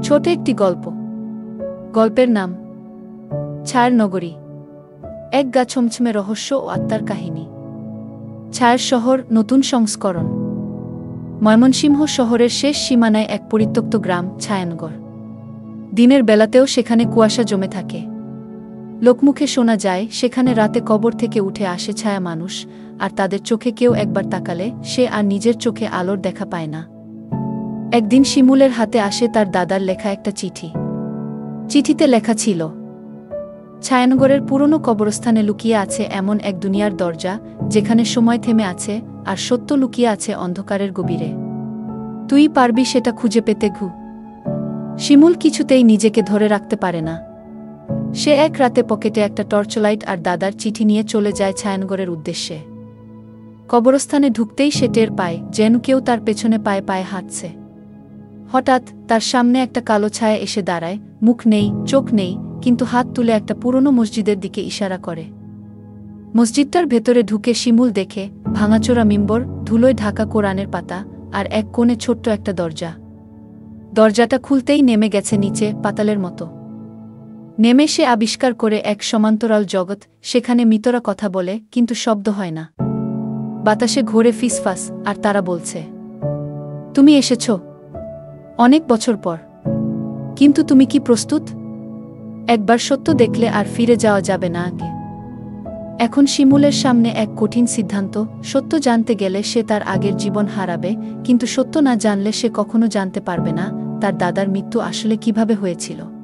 ছোট একটি গল্প। গল্পের নাম ছায়ার নগরী। এক গা ছমছমে রহস্য ও আত্মার কাহিনী। ছায়ার শহর নতুন সংস্করণ। ময়মনসিংহ শহরের শেষ সীমানায় এক পরিত্যক্ত গ্রাম ছায়ানগর। দিনের বেলাতেও সেখানে কুয়াশা জমে থাকে। লোকমুখে শোনা যায় সেখানে রাতে কবর থেকে উঠে আসে ছায়া মানুষ, আর তাদের চোখে কেউ একবার তাকালে সে আর নিজের চোখে আলোর দেখা পায় না। একদিন শিমুলের হাতে আসে তার দাদার লেখা একটা চিঠি। চিঠিতে লেখা ছিল, ছায়ানগরের পুরনো কবরস্থানে লুকিয়ে আছে এমন এক দুনিয়ার দরজা, যেখানে সময় থেমে আছে আর সত্য লুকিয়ে আছে অন্ধকারের গভীরে। তুই পারবি সেটা খুঁজে পেতে? শিমুল কিছুতেই নিজেকে ধরে রাখতে পারে না। সে এক রাতে পকেটে একটা টর্চলাইট আর দাদার চিঠি নিয়ে চলে যায় ছায়ানগরের উদ্দেশ্যে। কবরস্থানে ঢুকতেই সে টের পায় যেন কেউ তার পেছনে পায়ে পায়ে হাঁটছে। হঠাৎ তার সামনে একটা কালো ছায়া এসে দাঁড়ায়। মুখ নেই, চোখ নেই, কিন্তু হাত তুলে একটা পুরনো মসজিদের দিকে ইশারা করে। মসজিদটার ভেতরে ঢুকে শিমুল দেখে ভাঙাচোরা মিম্বর, ধুলোয় ঢাকা কোরআনের পাতা, আর এক কোণে ছোট্ট একটা দরজা। দরজাটা খুলতেই নেমে গেছে নিচে পাতালের মতো। নেমে সে আবিষ্কার করে এক সমান্তরাল জগৎ। সেখানে মৃতরা কথা বলে, কিন্তু শব্দ হয় না। বাতাসে ঘোরে ফিসফাস, আর তারা বলছে, তুমি এসেছ অনেক বছর পর, কিন্তু তুমি কি প্রস্তুত? একবার সত্য দেখলে আর ফিরে যাওয়া যাবে না আগে। এখন শিমুলের সামনে এক কঠিন সিদ্ধান্ত। সত্য জানতে গেলে সে তার আগের জীবন হারাবে, কিন্তু সত্য না জানলে সে কখনো জানতে পারবে না তার দাদার মৃত্যু আসলে কিভাবে হয়েছিল।